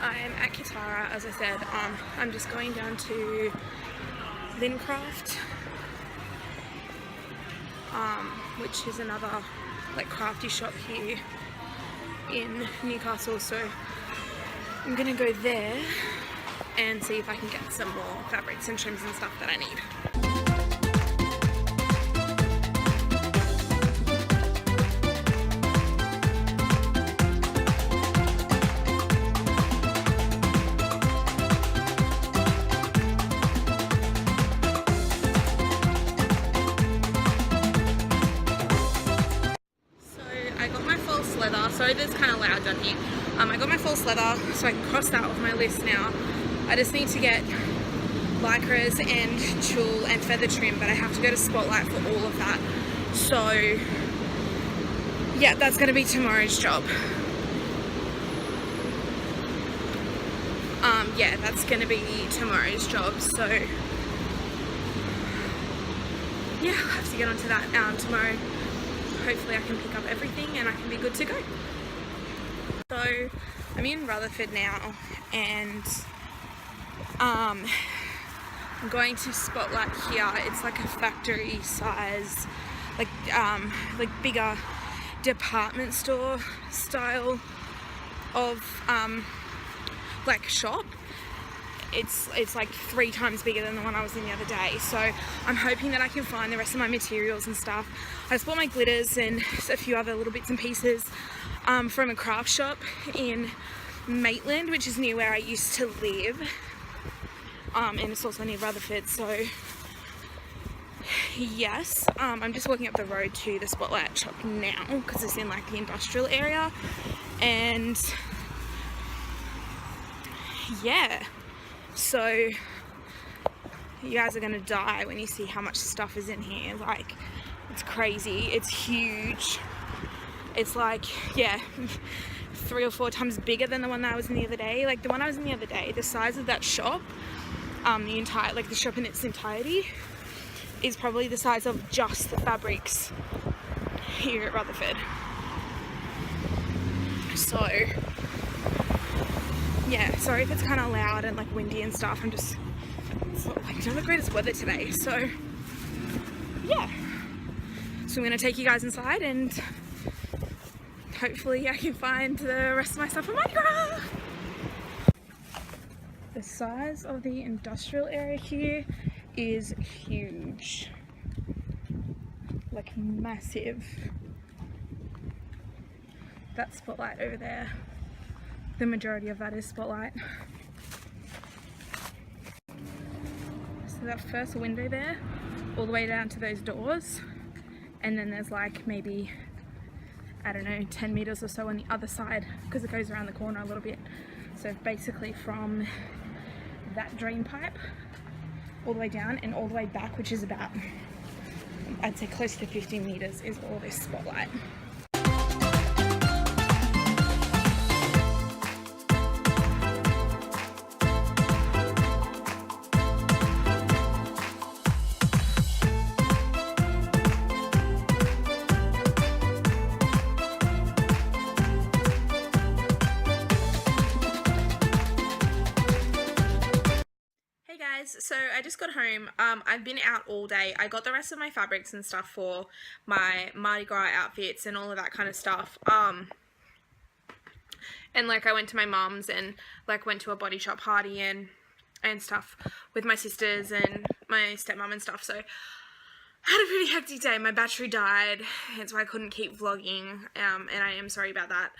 I'm at Kitara, as I said. I'm just going down to Lincraft, which is another like crafty shop here in Newcastle. So I'm gonna go there and see if I can get some more fabrics and trims and stuff that I need. Sorry, that's kind of loud down here. I got my false leather, so I can cross that off my list now. I just need to get lycras and tulle and feather trim, but I have to go to Spotlight for all of that. So yeah, that's going to be tomorrow's job. Yeah, that's going to be tomorrow's job. So yeah, I'll have to get onto that tomorrow. Hopefully I can pick up everything and I can be good to go. So I'm in Rutherford now, and I'm going to Spotlight here. It's like a factory size, like bigger department store style of like shop. It's like 3 times bigger than the one I was in the other day, so I'm hoping that I can find the rest of my materials and stuff. I just bought my glitters and a few other little bits and pieces from a craft shop in Maitland, which is near where I used to live, and it's also near Rutherford. So yes, I'm just walking up the road to the Spotlight shop now because it's in like the industrial area, and yeah, so you guys are gonna die when you see how much stuff is in here. Like, it's crazy, it's huge. It's like, yeah, 3 or 4 times bigger than the one that I was in the other day. Like the one I was in the other day, the size of that shop, the shop in its entirety is probably the size of just the fabrics here at Rutherford. So yeah, sorry if it's kind of loud and like windy and stuff. It's like not the greatest weather today, so yeah. So I'm gonna take you guys inside and hopefully I can find the rest of my stuff for Mardi Gras. The size of the industrial area here is huge, like massive. That Spotlight over there, the majority of that is Spotlight. So that first window there, all the way down to those doors, and then there's like maybe, I don't know, 10 meters or so on the other side because it goes around the corner a little bit. So basically from that drain pipe all the way down and all the way back, which is about, I'd say close to 15 meters, is all this Spotlight. So I just got home. I've been out all day. I got the rest of my fabrics and stuff for my Mardi Gras outfits and all of that kind of stuff. And like I went to my mum's and like went to a body shop party and stuff with my sisters and my stepmom and stuff. So I had a pretty hectic day. My battery died, hence why I couldn't keep vlogging, and I am sorry about that.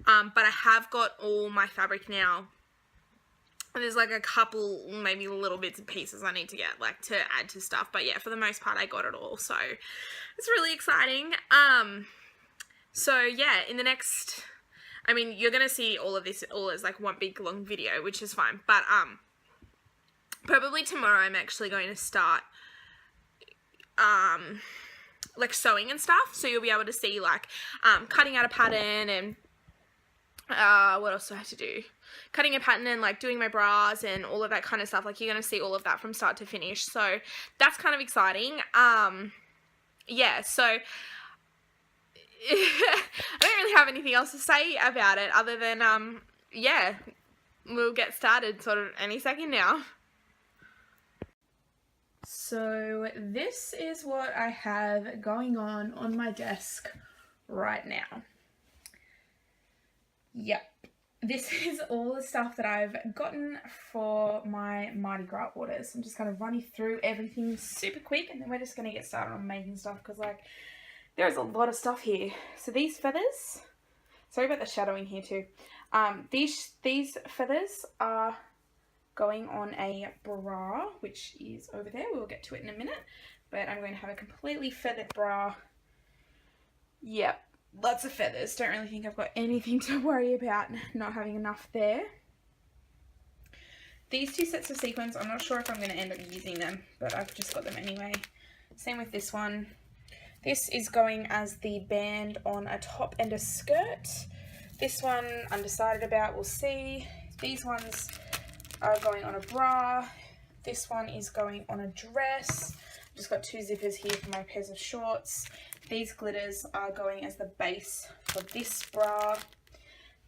But I have got all my fabric now. And there's like a couple, maybe little bits and pieces I need to get, like, to add to stuff. But yeah, for the most part, I got it all. So it's really exciting. So yeah, in the next, I mean, you're going to see all of this all as like one big long video, which is fine. But probably tomorrow I'm actually going to start like sewing and stuff. So you'll be able to see like cutting out a pattern and what else do I have to do? Cutting a pattern and like doing my bras and all of that kind of stuff. Like, you're going to see all of that from start to finish. So that's kind of exciting. Yeah, so I don't really have anything else to say about it other than, yeah, we'll get started sort of any second now. So this is what I have going on my desk right now. Yep. This is all the stuff that I've gotten for my Mardi Gras orders. I'm just going to run you through everything super quick, and then we're just going to get started on making stuff because, like, there's a lot of stuff here. So these feathers, sorry about the shadowing here too. These feathers are going on a bra, which is over there. We'll get to it in a minute, but I'm going to have a completely feathered bra. Yep. Lots of feathers. Don't really think I've got anything to worry about not having enough there. These two sets of sequins, I'm not sure if I'm going to end up using them, but I've just got them anyway. Same with this one. This is going as the band on a top and a skirt. This one, undecided about, we'll see. These ones are going on a bra. This one is going on a dress. I've just got two zippers here for my pairs of shorts. These glitters are going as the base for this bra.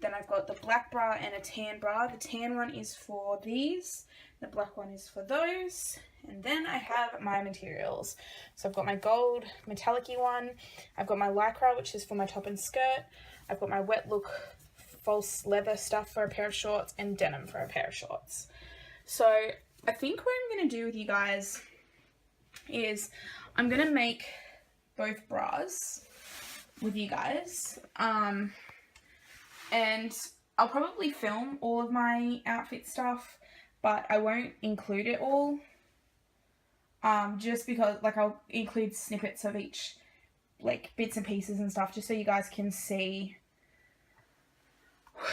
Then I've got the black bra and a tan bra. The tan one is for these. The black one is for those. And then I have my materials. So I've got my gold metallic-y one. I've got my lycra, which is for my top and skirt. I've got my wet look false leather stuff for a pair of shorts and denim for a pair of shorts. So I think what I'm going to do with you guys is I'm going to make both bras with you guys, and I'll probably film all of my outfit stuff, but I won't include it all, just because, like, I'll include snippets of each, like, bits and pieces and stuff, just so you guys can see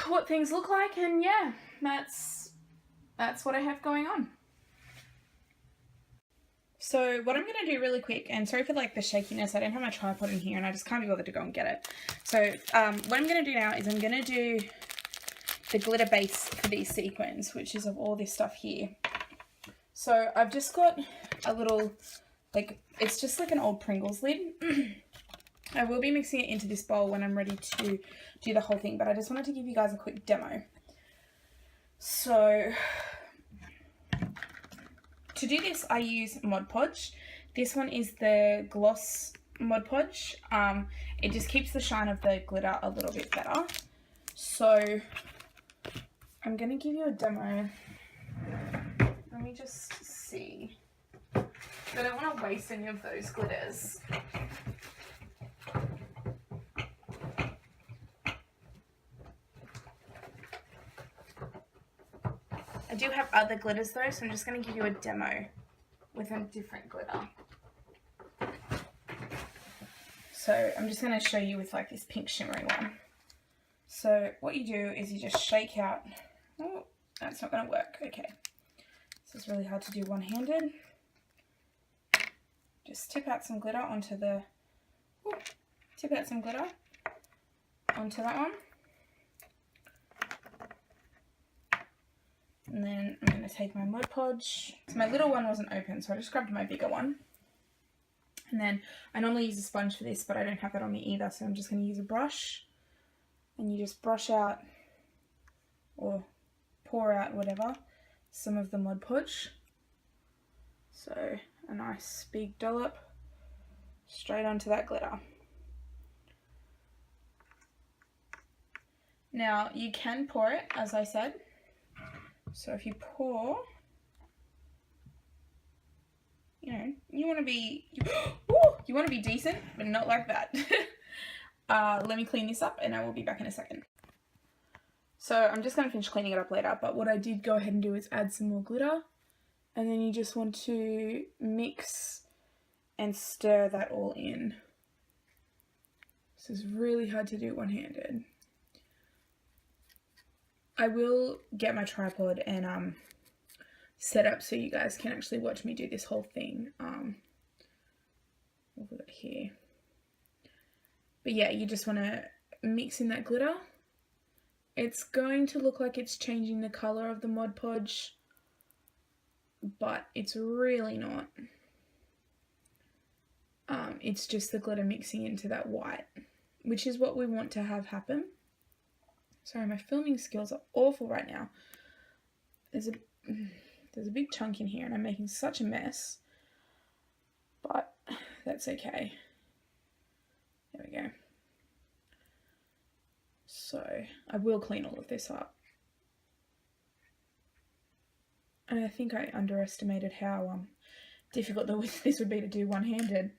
what things look like. And yeah, that's what I have going on. So what I'm going to do really quick, and sorry for like the shakiness, I don't have my tripod in here and I just can't be bothered to go and get it. So what I'm going to do now is I'm going to do the glitter base for these sequins, which is of all this stuff here. So I've just got a little, like, it's just like an old Pringles lid. I will be mixing it into this bowl when I'm ready to do the whole thing, but I just wanted to give you guys a quick demo. So to do this, I use Mod Podge. This one is the gloss Mod Podge. It just keeps the shine of the glitter a little bit better. So I'm going to give you a demo. Let me just see. I don't want to waste any of those glitters. I do have other glitters though, so I'm just going to give you a demo with a different glitter. So I'm just going to show you with like this pink shimmery one. So what you do is you just shake out. Oh, that's not going to work. Okay. This is really hard to do one-handed. Just tip out some glitter onto the, tip out some glitter onto that one. And then I'm going to take my Mod Podge. So my little one wasn't open, so I just grabbed my bigger one. And then I normally use a sponge for this, but I don't have that on me either, so I'm just going to use a brush. And you just brush out, or pour out, whatever, some of the Mod Podge. So a nice big dollop straight onto that glitter. Now you can pour it, as I said. So if you pour, you know, you want to be, you want to be decent, but not like that. Let me clean this up and I will be back in a second. So I'm just going to finish cleaning it up later, but what I did go ahead and do is add some more glitter, and then you just want to mix and stir that all in. This is really hard to do one-handed. I will get my tripod and set up so you guys can actually watch me do this whole thing. What have we got here? But yeah, you just want to mix in that glitter. It's going to look like it's changing the colour of the Mod Podge, but it's really not. It's just the glitter mixing into that white, which is what we want to have happen. Sorry, my filming skills are awful right now. there's a big chunk in here and I'm making such a mess, but that's okay. There we go. So I will clean all of this up. And I think I underestimated how difficult this would be to do one-handed.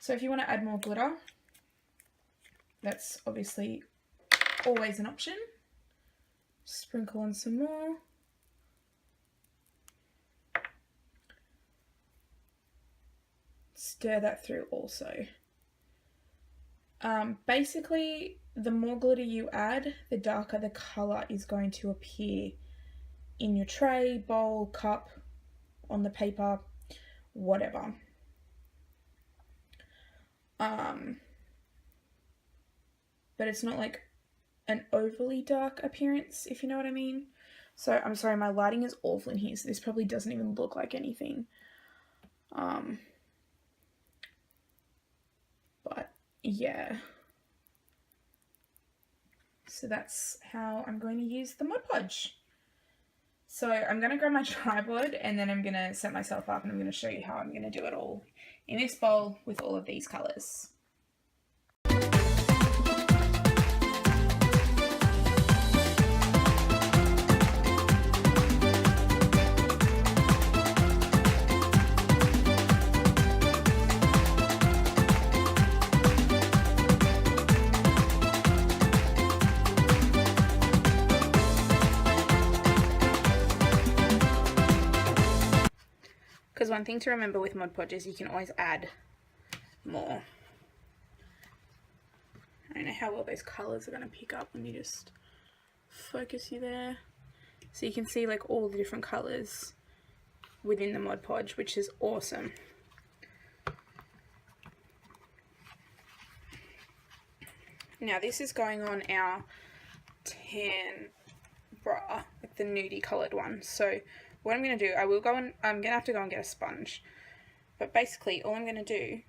So if you want to add more glitter, that's obviously always an option. Sprinkle on some more. Stir that through also. Basically, the more glitter you add, the darker the colour is going to appear in your tray, bowl, cup, on the paper, whatever. But it's not like an overly dark appearance, if you know what I mean. So I'm sorry, my lighting is awful in here, so this probably doesn't even look like anything. But yeah. So that's how I'm going to use the Mod Podge. So I'm going to grab my tripod and then I'm going to set myself up and I'm going to show you how I'm going to do it all in this bowl with all of these colours. Because one thing to remember with Mod Podge is you can always add more. I don't know how well those colours are going to pick up when you just focus you there. So you can see like all the different colours within the Mod Podge, which is awesome. Now this is going on our tan bra, like the nudie coloured one. So what I'm going to do, I'm going to have to go and get a sponge. But basically, all I'm going to do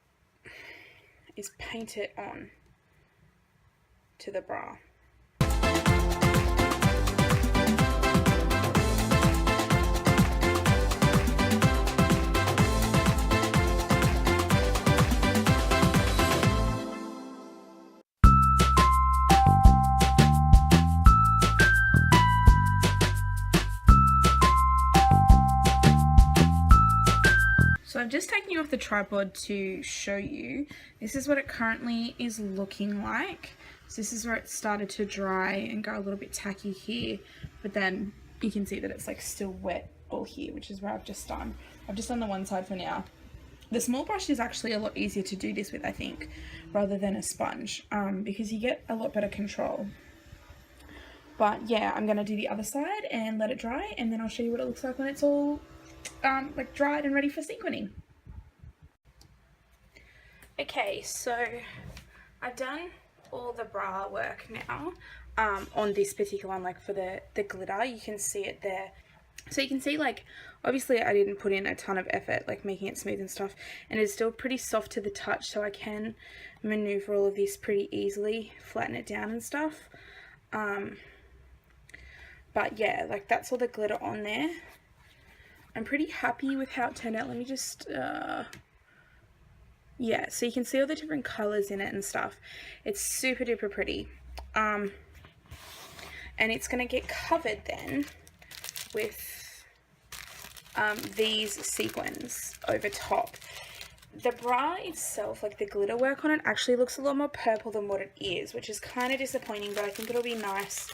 is paint it on to the bra. So I've just taken you off the tripod to show you. This is what it currently is looking like. So this is where it started to dry and go a little bit tacky here, but then you can see that it's like still wet all here, which is where I've just done. I've just done the one side for now. The small brush is actually a lot easier to do this with, I think, rather than a sponge, because you get a lot better control. But yeah, I'm going to do the other side and let it dry, and then I'll show you what it looks like when it's all like dried and ready for sequining. Okay, so I've done all the bra work now on this particular one, like for the glitter. You can see it there. So you can see, like, obviously I didn't put in a ton of effort, like making it smooth and stuff, and it's still pretty soft to the touch, so I can maneuver all of this pretty easily, flatten it down and stuff. But yeah, like that's all the glitter on there. I'm pretty happy with how it turned out. Let me just, yeah, so you can see all the different colours in it and stuff. It's super duper pretty. And it's going to get covered then with these sequins over top. The bra itself, like the glitter work on it, actually looks a lot more purple than what it is, which is kind of disappointing, but I think it'll be nice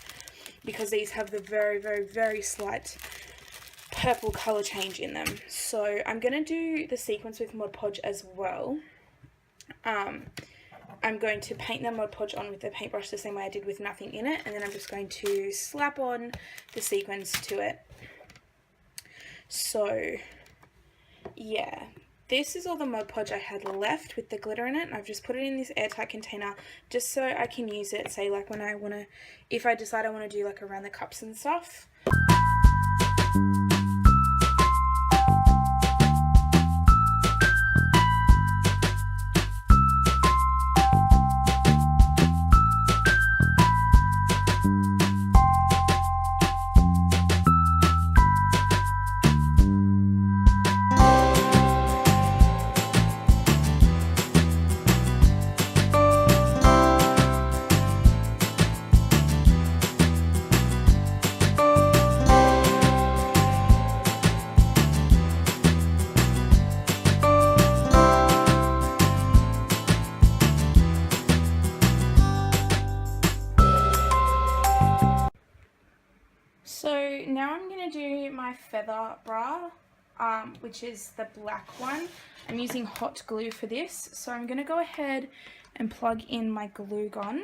because these have the very, very, very slight purple colour change in them. So I'm going to do the sequins with Mod Podge as well. I'm going to paint the Mod Podge on with the paintbrush the same way I did with nothing in it, and then I'm just going to slap on the sequins to it. So yeah, this is all the Mod Podge I had left with the glitter in it, and I've just put it in this airtight container just so I can use it, say like when I want to, if I decide I want to do like around the cups and stuff. So now I'm going to do my feather bra, which is the black one. I'm using hot glue for this, so I'm going to go ahead and plug in my glue gun.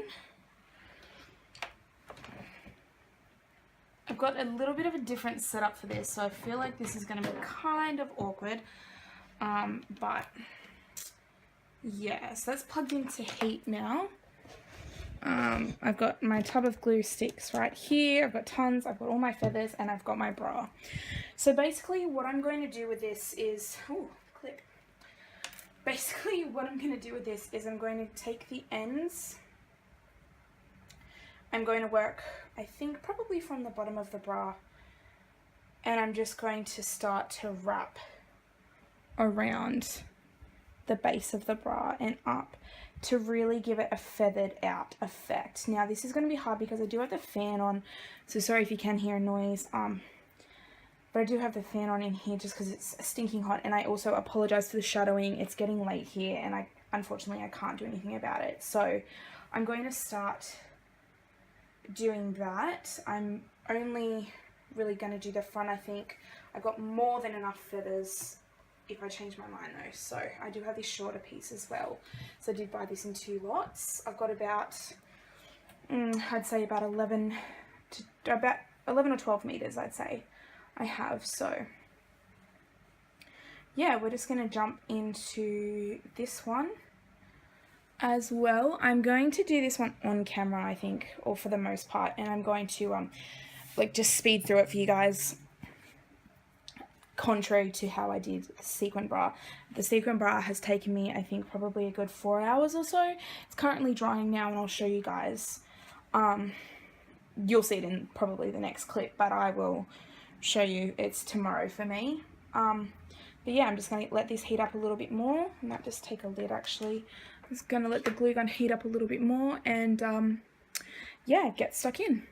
I've got a little bit of a different setup for this, so I feel like this is going to be kind of awkward, but yeah, so that's plugged into heat now. I've got my tub of glue sticks right here, I've got tons, I've got all my feathers, and I've got my bra. So basically what I'm going to do with this is, basically what I'm going to do with this is I'm going to take the ends, I'm going to work, I think probably from the bottom of the bra, and I'm just going to start to wrap around the base of the bra and up to really give it a feathered out effect. Now this is going to be hard because I do have the fan on, so sorry if you can hear a noise, but I do have the fan on in here just because it's stinking hot, and I also apologize for the shadowing. It's getting late here and unfortunately I can't do anything about it, so I'm going to start doing that. I'm only really going to do the front. I think I've got more than enough feathers if I change my mind though. So I do have this shorter piece as well, so I did buy this in 2 lots. I've got about I'd say about 11 or 12 meters I'd say I have. So yeah, we're just going to jump into this one as well. I'm going to do this one on camera, I think, or for the most part, and I'm going to like just speed through it for you guys, contrary to how I did the sequin bra. The sequin bra has taken me, I think, probably a good 4 hours or so. It's currently drying now, and I'll show you guys. You'll see it in probably the next clip, but I will show you it's tomorrow for me. But yeah, I'm just going to let this heat up a little bit more. I might just take a lid actually. I'm just going to let the glue gun heat up a little bit more and yeah, get stuck in.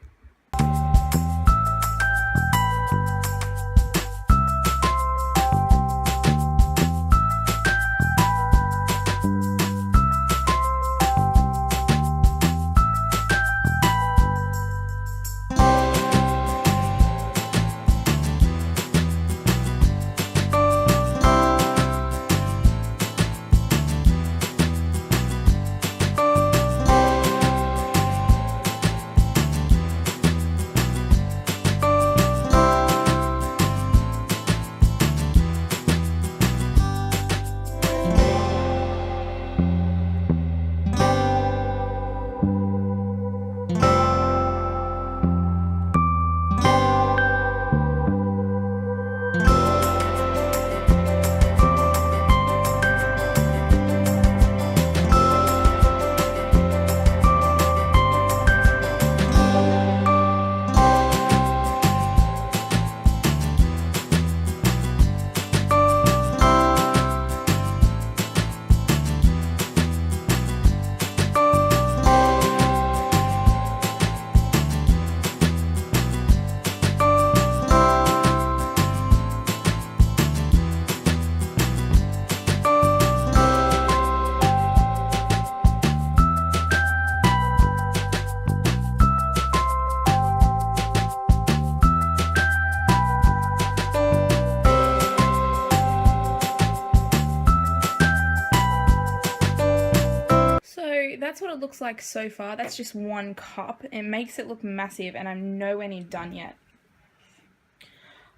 That's what it looks like so far. That's just 1 cup. It makes it look massive, and I'm nowhere near done yet.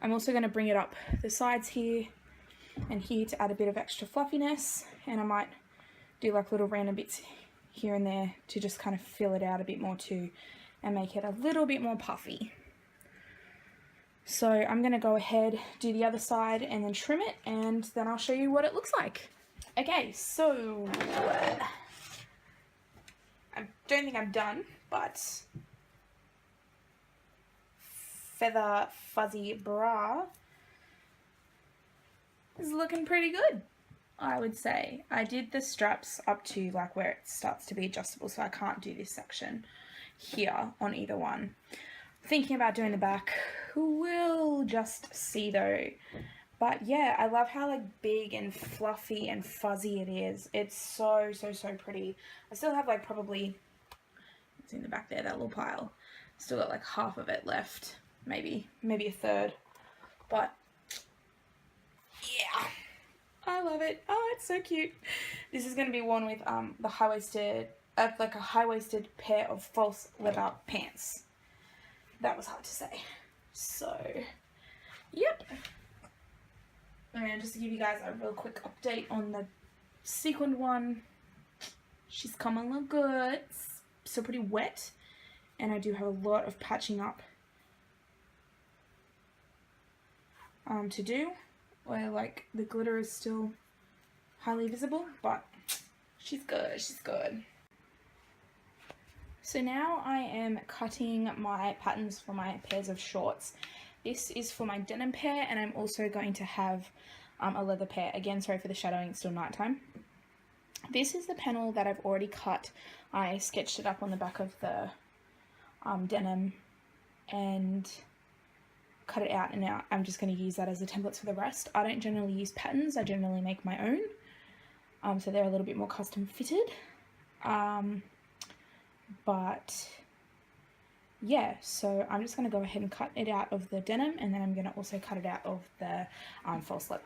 I'm also going to bring it up the sides here and here to add a bit of extra fluffiness, and I might do like little random bits here and there to just kind of fill it out a bit more too and make it a little bit more puffy. So I'm going to go ahead, do the other side and then trim it, and then I'll show you what it looks like. Okay, so I don't think I'm done, but feather fuzzy bra is looking pretty good, I would say. I did the straps up to like where it starts to be adjustable, so I can't do this section here on either one. Thinking about doing the back, we'll just see though. But yeah, I love how like big and fluffy and fuzzy it is. It's so pretty. I still have like probably, it's in the back there, that little pile. Still got like half of it left. maybe a third, but yeah, I love it. Oh, it's so cute. This is going to be worn with the high-waisted, like a high-waisted pair of false leather pants. That was hard to say. So, yep. And just to give you guys a real quick update on the sequined one, she's come along good. It's still pretty wet, and I do have a lot of patching up to do, where like the glitter is still highly visible, but she's good, she's good. So now I am cutting my patterns for my pairs of shorts. This is for my denim pair, and I'm also going to have a leather pair. Again, sorry for the shadowing, it's still nighttime. This is the panel that I've already cut. I sketched it up on the back of the denim and cut it out, and now I'm just going to use that as the templates for the rest. I don't generally use patterns, I generally make my own, so they're a little bit more custom fitted, but yeah, so I'm just going to go ahead and cut it out of the denim, and then I'm going to also cut it out of the false leather.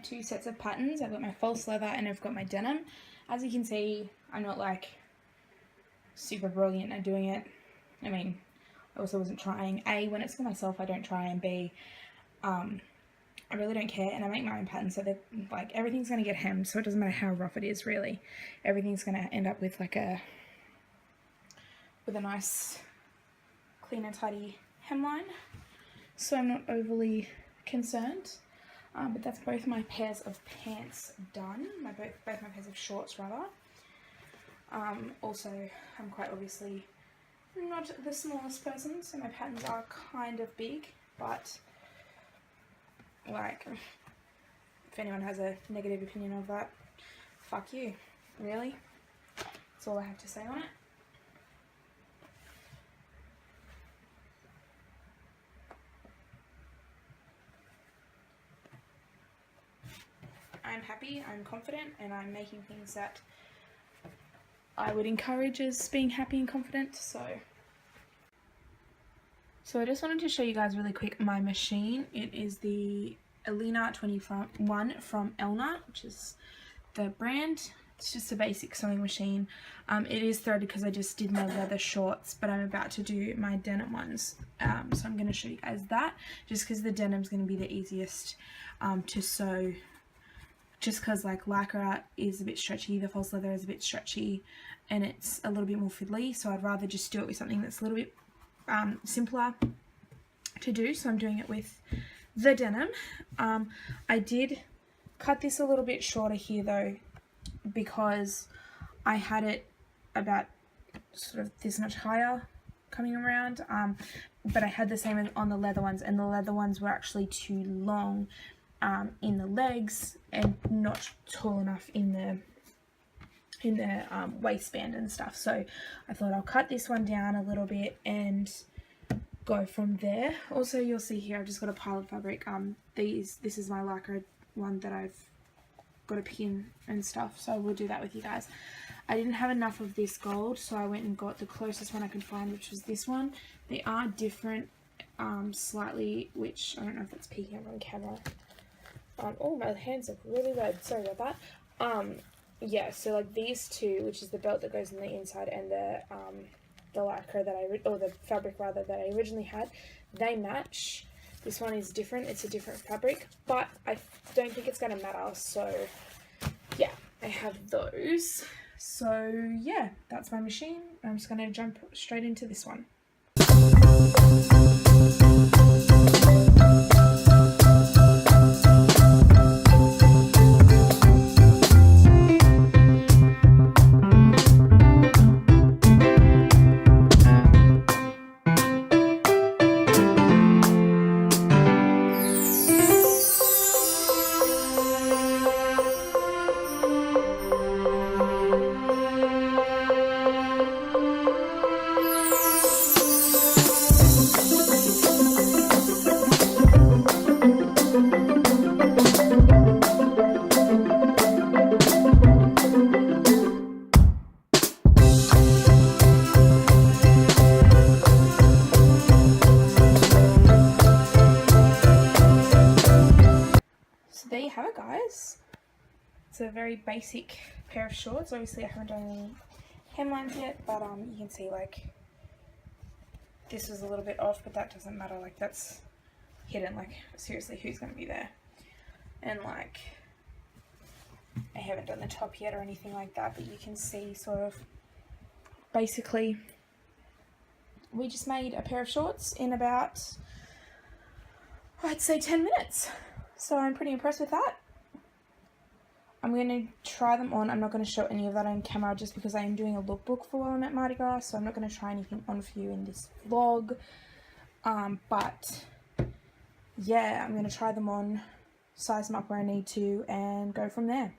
Two sets of patterns. I've got my false leather and I've got my denim. As you can see, I'm not like super brilliant at doing it. I mean, I also wasn't trying. A, when it's for myself, I don't try, and B, I really don't care, and I make my own patterns, so that like everything's gonna get hemmed, so it doesn't matter how rough it is really. Everything's gonna end up with like a nice clean and tidy hemline, so I'm not overly concerned. But that's both my pairs of pants done, both my pairs of shorts rather. Also, I'm quite obviously not the smallest person, so my patterns are kind of big, but like, if anyone has a negative opinion of that, fuck you, really. That's all I have to say on it. I'm happy, I'm confident, and I'm making things that I would encourage as being happy and confident. So I just wanted to show you guys really quick my machine. It is the Elena 21 from Elna, which is the brand. It's just a basic sewing machine. It is threaded because I just did my leather shorts, but I'm about to do my denim ones. So I'm going to show you guys that, just because the denim's going to be the easiest to sew. Just because like lycra is a bit stretchy, the false leather is a bit stretchy, and it's a little bit more fiddly, so I'd rather just do it with something that's a little bit simpler to do. So I'm doing it with the denim. I did cut this a little bit shorter here though, because I had it about sort of this much higher coming around, but I had the same on the leather ones, and the leather ones were actually too long in the legs and not tall enough in the waistband and stuff. So I thought I'll cut this one down a little bit and go from there. Also, you'll see here I've just got a pile of fabric. This is my lycra one that I've got a pin and stuff, so we'll do that with you guys. I didn't have enough of this gold, so I went and got the closest one I could find, which was this one. They are different slightly, which I don't know if that's peeking up on camera. Oh, my hands look really red, sorry about that. Yeah, so like these two, which is the belt that goes on the inside, and the lycra that or the fabric rather, that I originally had, they match. This one is different, it's a different fabric, but I don't think it's going to matter, so yeah, I have those. So yeah, that's my machine. I'm just going to jump straight into this one. It's a very basic pair of shorts. Obviously I haven't done any hemlines yet, but you can see like this was a little bit off, but that doesn't matter, like that's hidden, like seriously who's going to be there. And like I haven't done the top yet or anything like that, but you can see sort of basically we just made a pair of shorts in about, I'd say 10 minutes. So I'm pretty impressed with that. I'm going to try them on. I'm not going to show any of that on camera just because I am doing a lookbook for while I'm at Mardi Gras, so I'm not going to try anything on for you in this vlog. But yeah, I'm going to try them on, size them up where I need to, and go from there.